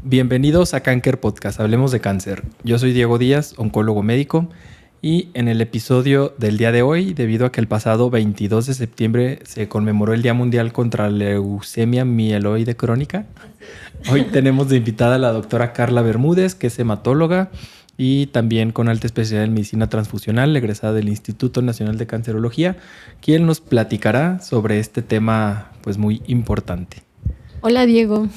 Bienvenidos a Cáncer Podcast, hablemos de cáncer. Yo soy Diego Díaz, oncólogo médico, y en el episodio del día de hoy, debido a que el pasado 22 de septiembre se conmemoró el Día Mundial contra la Leucemia Mieloide Crónica, hoy tenemos de invitada a la doctora Carla Bermúdez, que es hematóloga y también con alta especialidad en medicina transfusional, egresada del Instituto Nacional de Cancerología, quien nos platicará sobre este tema pues muy importante. Hola Diego.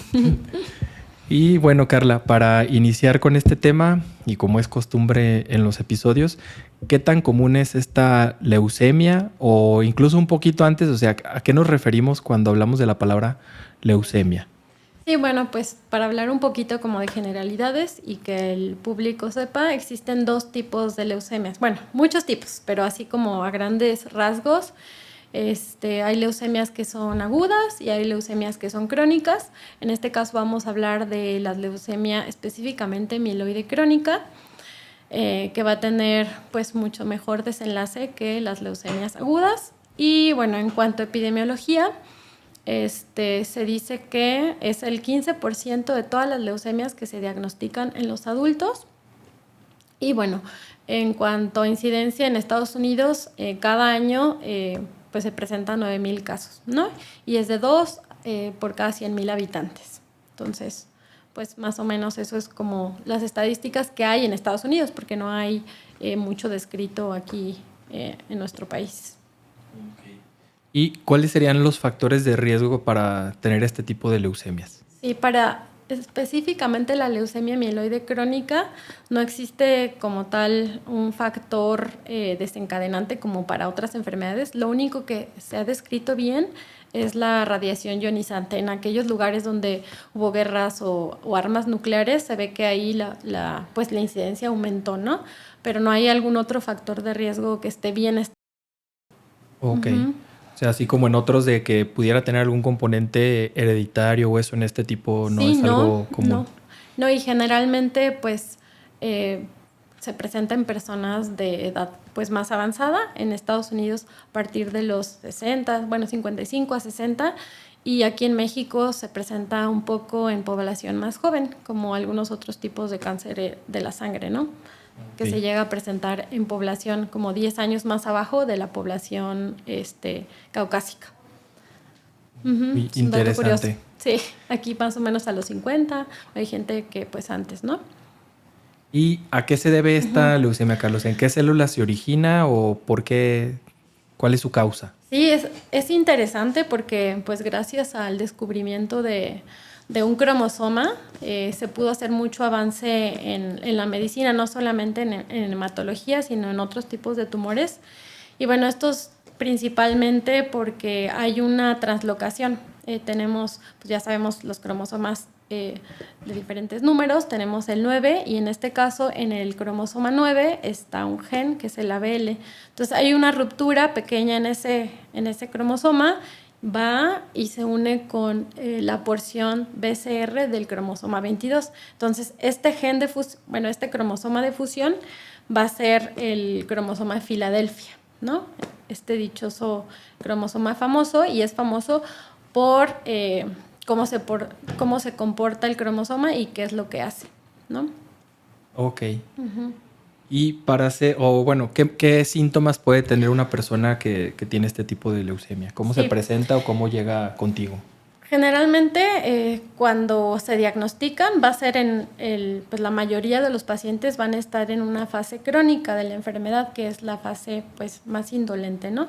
Y bueno, Carla, para iniciar con este tema, y como es costumbre en los episodios, ¿qué tan común es esta leucemia? O incluso un poquito antes, o sea, ¿a qué nos referimos cuando hablamos de la palabra leucemia? Sí, bueno, pues para hablar un poquito como de generalidades y que el público sepa, existen dos tipos de leucemias. Bueno, muchos tipos, pero así como a grandes rasgos, hay leucemias que son agudas y hay leucemias que son crónicas. En este caso vamos a hablar de la leucemia específicamente mieloide crónica, que va a tener pues mucho mejor desenlace que las leucemias agudas. Y bueno, en cuanto a epidemiología, se dice que es el 15% de todas las leucemias que se diagnostican en los adultos. Y bueno, en cuanto a incidencia en Estados Unidos, cada año pues se presentan 9,000 casos, ¿no? Y es de 2 por cada 100,000 habitantes. Entonces, pues más o menos eso es como las estadísticas que hay en Estados Unidos, porque no hay mucho descrito aquí en nuestro país. ¿Y cuáles serían los factores de riesgo para tener este tipo de leucemias? Sí, para específicamente la leucemia mieloide crónica no existe como tal un factor desencadenante como para otras enfermedades. Lo único que se ha descrito bien es la radiación ionizante. En aquellos lugares donde hubo guerras o armas nucleares, se ve que ahí pues la incidencia aumentó, ¿no? Pero no hay algún otro factor de riesgo que esté bien. Ok. O sea, así como en otros de que pudiera tener algún componente hereditario o eso en este tipo no Sí, es algo común. no, y generalmente pues se presenta en personas de edad pues más avanzada, en Estados Unidos a partir de los 60, bueno, 55 a 60, y aquí en México se presenta un poco en población más joven, como algunos otros tipos de cáncer de la sangre, ¿no? Que se llega a presentar en población como 10 años más abajo de la población caucásica. Muy Es un dato curioso. interesante. Sí, aquí más o menos a los 50, hay gente que pues antes, ¿no? ¿Y a qué se debe esta leucemia, Carlos? ¿En qué células se origina o por qué? ¿Cuál es su causa? Sí, es interesante porque pues gracias al descubrimiento de un cromosoma se pudo hacer mucho avance en la medicina, no solamente en hematología, sino en otros tipos de tumores. Y bueno, estos principalmente porque hay una translocación. Tenemos, pues ya sabemos, los cromosomas de diferentes números, tenemos el 9 y en este caso en el cromosoma 9 está un gen que es el ABL. Entonces hay una ruptura pequeña en ese cromosoma, va y se une con la porción BCR del cromosoma 22. Entonces este este cromosoma de fusión va a ser el cromosoma de Filadelfia, ¿no? Este dichoso cromosoma famoso, y es famoso por cómo se comporta el cromosoma y qué es lo que hace, ¿no? Ok. Y para hacer, o bueno, ¿qué síntomas puede tener una persona que tiene este tipo de leucemia? ¿Cómo se Sí. presenta o cómo llega contigo? Generalmente cuando se diagnostican va a ser pues la mayoría de los pacientes van a estar en una fase crónica de la enfermedad, que es la fase pues más indolente, ¿no?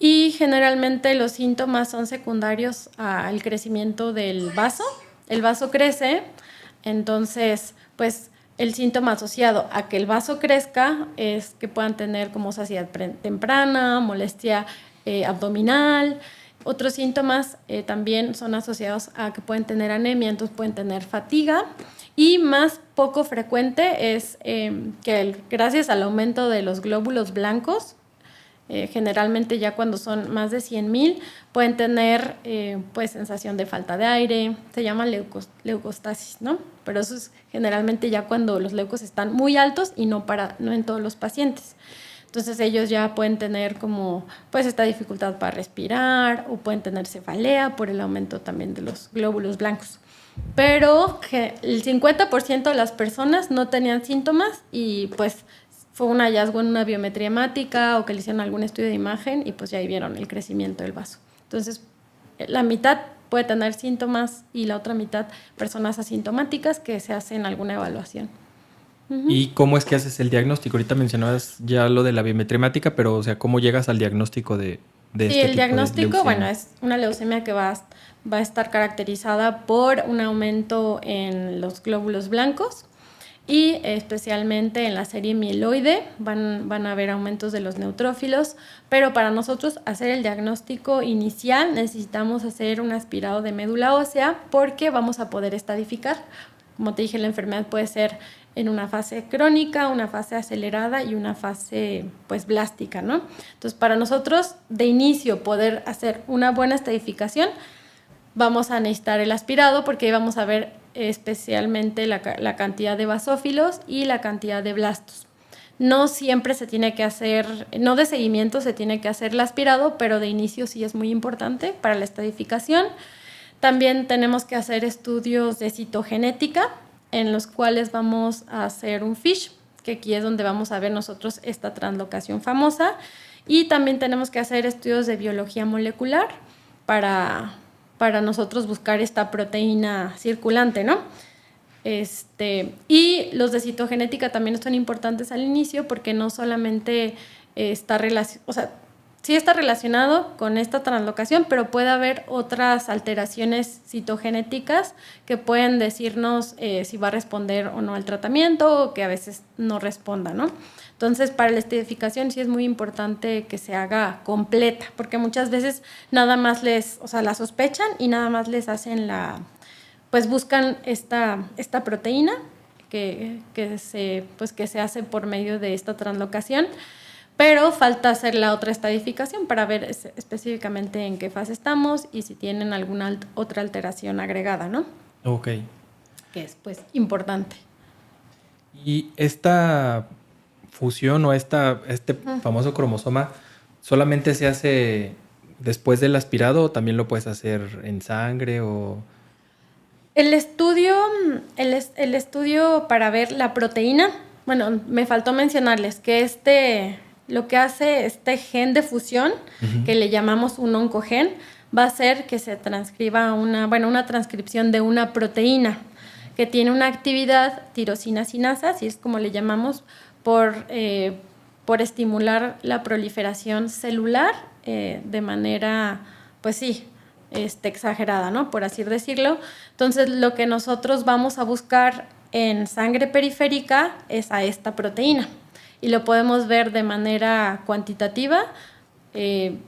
Y generalmente los síntomas son secundarios al crecimiento del vaso. El vaso crece, entonces pues el síntoma asociado a que el vaso crezca es que puedan tener como saciedad temprana, molestia abdominal. Otros síntomas también son asociados a que pueden tener anemia, entonces pueden tener fatiga. Y más poco frecuente es que gracias al aumento de los glóbulos blancos, generalmente ya cuando son más de 100,000 pueden tener pues sensación de falta de aire, se llama leucostasis, ¿no? Pero eso es generalmente ya cuando los leucos están muy altos y no en todos los pacientes. Entonces ellos ya pueden tener como pues esta dificultad para respirar o pueden tener cefalea por el aumento también de los glóbulos blancos. pero que el 50% de las personas no tenían síntomas y pues fue un hallazgo en una biometría hemática o que le hicieron algún estudio de imagen y pues ya ahí vieron el crecimiento del vaso. Entonces, la mitad puede tener síntomas y la otra mitad personas asintomáticas que se hacen alguna evaluación. ¿Y cómo es que haces el diagnóstico? Ahorita mencionabas ya lo de la biometría hemática, pero o sea, ¿cómo llegas al diagnóstico de sí, este el tipo diagnóstico, de leucemia? bueno, es una leucemia que va a estar caracterizada por un aumento en los glóbulos blancos y especialmente en la serie mieloide van a haber aumentos de los neutrófilos, pero para nosotros hacer el diagnóstico inicial necesitamos hacer un aspirado de médula ósea porque vamos a poder estadificar. Como te dije, la enfermedad puede ser en una fase crónica, una fase acelerada y una fase pues blástica, ¿no? Entonces, para nosotros de inicio poder hacer una buena estadificación, vamos a necesitar el aspirado porque ahí vamos a ver especialmente la cantidad de basófilos y la cantidad de blastos. No siempre se tiene que hacer, no de seguimiento se tiene que hacer el aspirado, pero de inicio sí es muy importante para la estadificación. También tenemos que hacer estudios de citogenética en los cuales vamos a hacer un FISH, que aquí es donde vamos a ver nosotros esta translocación famosa. Y también tenemos que hacer estudios de biología molecular para nosotros buscar esta proteína circulante, ¿no? Y los de citogenética también son importantes al inicio porque no solamente está relacionado, o sea, sí está relacionado con esta translocación, pero puede haber otras alteraciones citogenéticas que pueden decirnos si va a responder o no al tratamiento o que a veces no responda, ¿no? Entonces, para la estadificación sí es muy importante que se haga completa, porque muchas veces nada más la sospechan y nada más les hacen pues buscan esta proteína que se hace por medio de esta translocación, pero falta hacer la otra estadificación para ver específicamente en qué fase estamos y si tienen alguna otra alteración agregada, ¿no? Ok. Que es pues importante. Y esta fusión o este famoso cromosoma solamente se hace después del aspirado o también lo puedes hacer en sangre o... El estudio para ver la proteína, bueno, me faltó mencionarles que lo que hace este gen de fusión, que le llamamos un oncogen, va a hacer que se transcriba una transcripción de una proteína que tiene una actividad tirosina sinasa, así es como le llamamos, por estimular la proliferación celular de manera, pues sí, exagerada, ¿no? Por así decirlo. Entonces, lo que nosotros vamos a buscar en sangre periférica es a esta proteína y lo podemos ver de manera cuantitativa,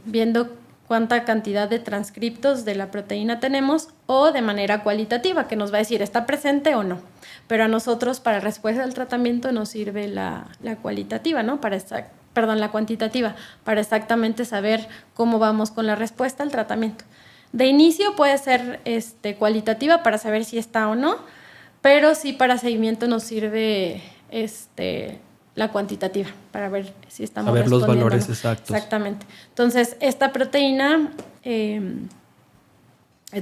viendo cuánta cantidad de transcriptos de la proteína tenemos, o de manera cualitativa, que nos va a decir está presente o no. Pero a nosotros, para respuesta al tratamiento, nos sirve la cualitativa, ¿no? La cuantitativa, para exactamente saber cómo vamos con la respuesta al tratamiento. De inicio puede ser cualitativa para saber si está o no, pero sí para seguimiento nos sirve la cuantitativa para ver si estamos respondiendo. Saber los valores no. exactos. Exactamente. Entonces, esta proteína es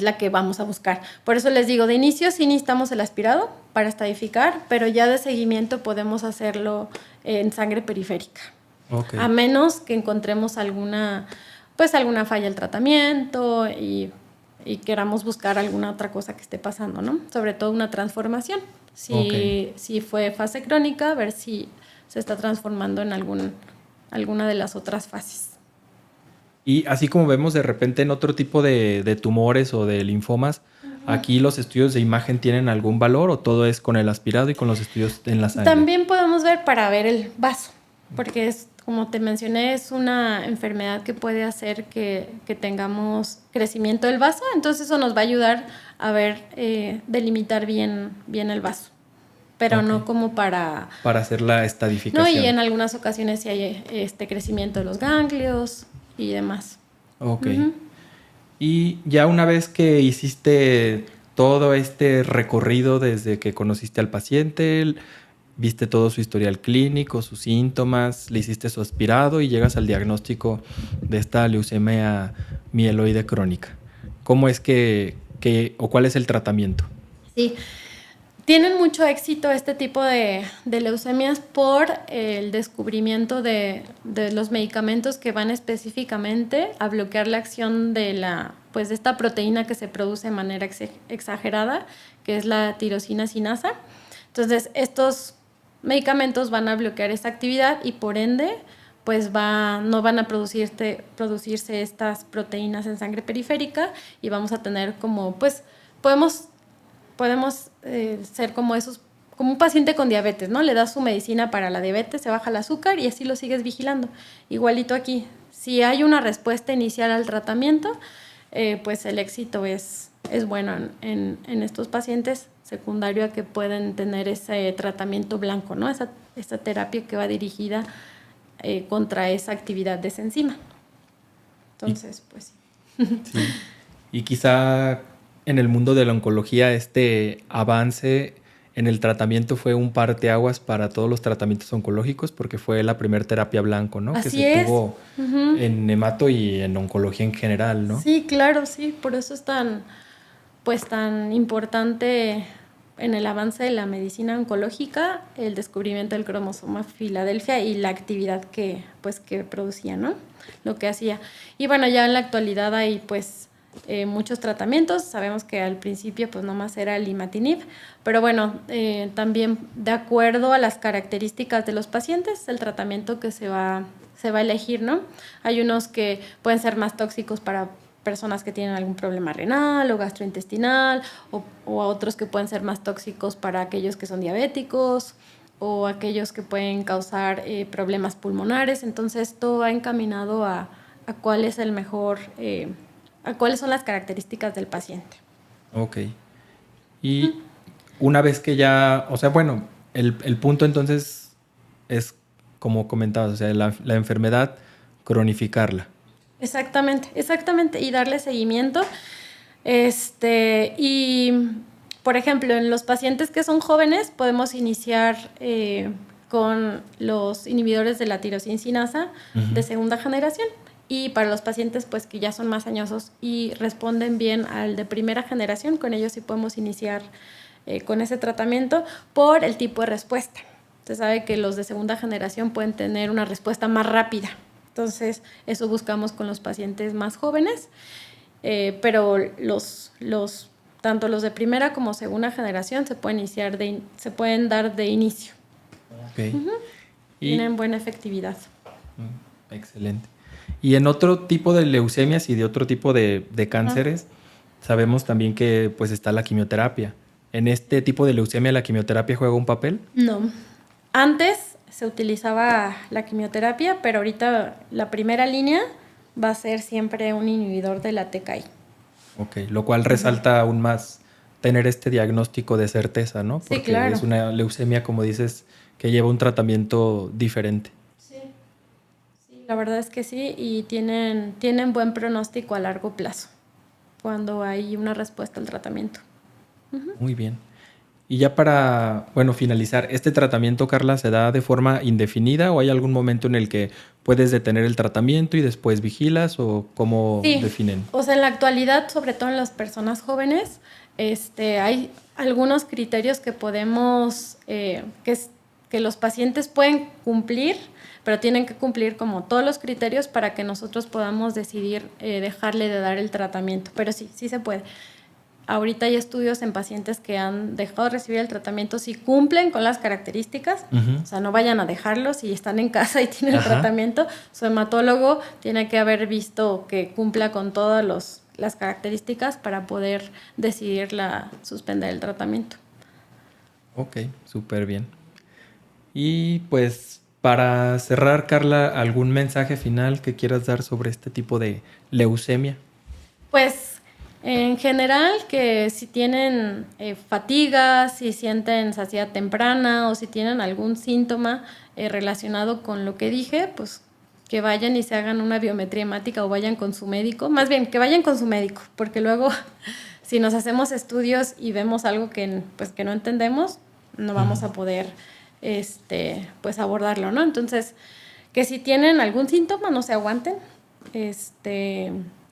la que vamos a buscar. Por eso les digo, de inicio sí necesitamos el aspirado para estadificar, pero ya de seguimiento podemos hacerlo en sangre periférica. Okay. A menos que encontremos alguna falla del tratamiento y queramos buscar alguna otra cosa que esté pasando, ¿no? Sobre todo una transformación. Si fue fase crónica, a ver si se está transformando en alguna de las otras fases. Y así como vemos de repente en otro tipo de tumores o de linfomas, ¿aquí los estudios de imagen tienen algún valor o todo es con el aspirado y con los estudios en la sangre? También podemos ver para ver el vaso, porque como te mencioné, es una enfermedad que puede hacer que tengamos crecimiento del vaso, entonces eso nos va a ayudar a ver, delimitar bien el vaso, pero no como para hacer la estadificación. No, y en algunas ocasiones sí hay crecimiento de los ganglios y demás. Ok. Y ya una vez que hiciste todo este recorrido desde que conociste al paciente, viste todo su historial clínico, sus síntomas, le hiciste su aspirado y llegas al diagnóstico de esta leucemia mieloide crónica. ¿Cómo es o cuál es el tratamiento? Sí, tienen mucho éxito este tipo de leucemias por el descubrimiento de los medicamentos que van específicamente a bloquear la acción de de esta proteína que se produce de manera exagerada, que es la tirosina sinasa. Entonces, estos medicamentos van a bloquear esa actividad y por ende, pues no van a producirse estas proteínas en sangre periférica y vamos a tener como, pues, podemos ser como como un paciente con diabetes, ¿no? Le das su medicina para la diabetes, se baja el azúcar y así lo sigues vigilando. Igualito aquí, si hay una respuesta inicial al tratamiento, pues el éxito es bueno en estos pacientes, secundario a que pueden tener ese tratamiento blanco, ¿no? Esa terapia que va dirigida contra esa actividad de esa enzima. Entonces, pues sí. Sí. Y quizá en el mundo de la oncología este avance en el tratamiento fue un parteaguas para todos los tratamientos oncológicos porque fue la primera terapia blanco, ¿no? Así que se es. tuvo en hemato y en oncología en general, ¿no? Sí, claro, sí. Por eso es tan importante en el avance de la medicina oncológica el descubrimiento del cromosoma Filadelfia y la actividad que producía, ¿no? Lo que hacía. Y bueno, ya en la actualidad hay muchos tratamientos. Sabemos que al principio pues nomás era el imatinib, pero bueno, también de acuerdo a las características de los pacientes, el tratamiento que se va a elegir, ¿no? Hay unos que pueden ser más tóxicos para personas que tienen algún problema renal o gastrointestinal, o a otros que pueden ser más tóxicos para aquellos que son diabéticos o aquellos que pueden causar problemas pulmonares. Entonces, todo va encaminado a cuál es el mejor, a cuáles son las características del paciente. Ok. Y una vez que ya, o sea, bueno, el punto entonces es, como comentabas, o sea, la enfermedad, cronificarla. Exactamente, y darle seguimiento. Y, por ejemplo, en los pacientes que son jóvenes podemos iniciar con los inhibidores de la tirosina sinasa de segunda generación. Y para los pacientes pues que ya son más añosos y responden bien al de primera generación, con ellos sí podemos iniciar con ese tratamiento por el tipo de respuesta. Se sabe que los de segunda generación pueden tener una respuesta más rápida. Entonces, eso buscamos con los pacientes más jóvenes, pero tanto los de primera como segunda generación se pueden dar de inicio. Okay. Tienen buena efectividad. Excelente. Y en otro tipo de leucemias y de otro tipo de cánceres, sabemos también que pues está la quimioterapia. ¿En este tipo de leucemia la quimioterapia juega un papel? No. Antes se utilizaba la quimioterapia, pero ahorita la primera línea va a ser siempre un inhibidor de la TKI. Ok, lo cual resalta aún más tener este diagnóstico de certeza, ¿no? Porque sí, claro. Es una leucemia, como dices, que lleva un tratamiento diferente. Sí, la verdad es que sí, y tienen buen pronóstico a largo plazo cuando hay una respuesta al tratamiento. Muy bien. Y ya para, finalizar, ¿este tratamiento, Carla, se da de forma indefinida o hay algún momento en el que puedes detener el tratamiento y después vigilas o cómo definen? O sea, en la actualidad, sobre todo en las personas jóvenes, hay algunos criterios que podemos, que los pacientes pueden cumplir, pero tienen que cumplir como todos los criterios para que nosotros podamos decidir dejarle de dar el tratamiento. Pero sí se puede. Ahorita hay estudios en pacientes que han dejado de recibir el tratamiento si cumplen con las características, o sea, no vayan a dejarlo si están en casa y tienen el tratamiento. Su hematólogo tiene que haber visto que cumpla con todas las características para poder decidir suspender el tratamiento. Ok, súper bien. Y pues para cerrar, Carla, ¿algún mensaje final que quieras dar sobre este tipo de leucemia? Pues en general, que si tienen fatiga, si sienten saciedad temprana o si tienen algún síntoma relacionado con lo que dije, pues que vayan y se hagan una biometría hemática o vayan con su médico. Más bien, que vayan con su médico, porque luego si nos hacemos estudios y vemos algo que no entendemos, no vamos a poder abordarlo, ¿no? Entonces, que si tienen algún síntoma, no se aguanten,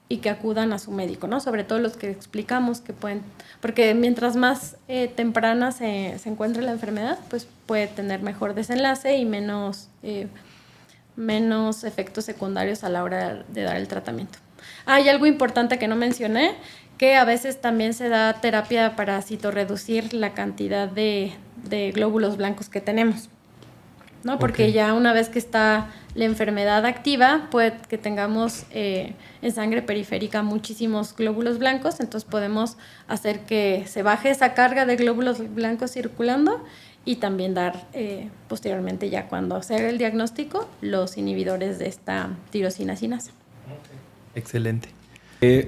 y que acudan a su médico, ¿no? Sobre todo los que explicamos que pueden, porque mientras más temprana se encuentre la enfermedad, pues puede tener mejor desenlace y menos efectos secundarios a la hora de dar el tratamiento. Hay algo importante que no mencioné, que a veces también se da terapia para citorreducir la cantidad de glóbulos blancos que tenemos, ¿no? Porque okay, ya una vez que está la enfermedad activa, puede que tengamos en sangre periférica muchísimos glóbulos blancos, entonces podemos hacer que se baje esa carga de glóbulos blancos circulando y también dar posteriormente, ya cuando se haga el diagnóstico, los inhibidores de esta tirosina sinasa. Excelente.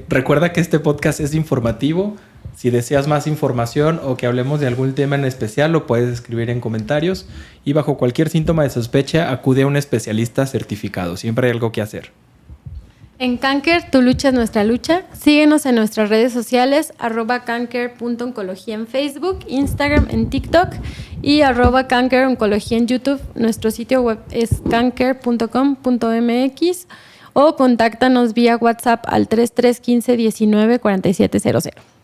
Recuerda que este podcast es informativo. Si deseas más información o que hablemos de algún tema en especial, lo puedes escribir en comentarios. Y bajo cualquier síntoma de sospecha, acude a un especialista certificado. Siempre hay algo que hacer. En Canker, tu lucha es nuestra lucha. Síguenos en nuestras redes sociales, @canker.oncología en Facebook, Instagram, en TikTok y @cankeroncología en YouTube. Nuestro sitio web es canker.com.mx o contáctanos vía WhatsApp al 3315 19 4700.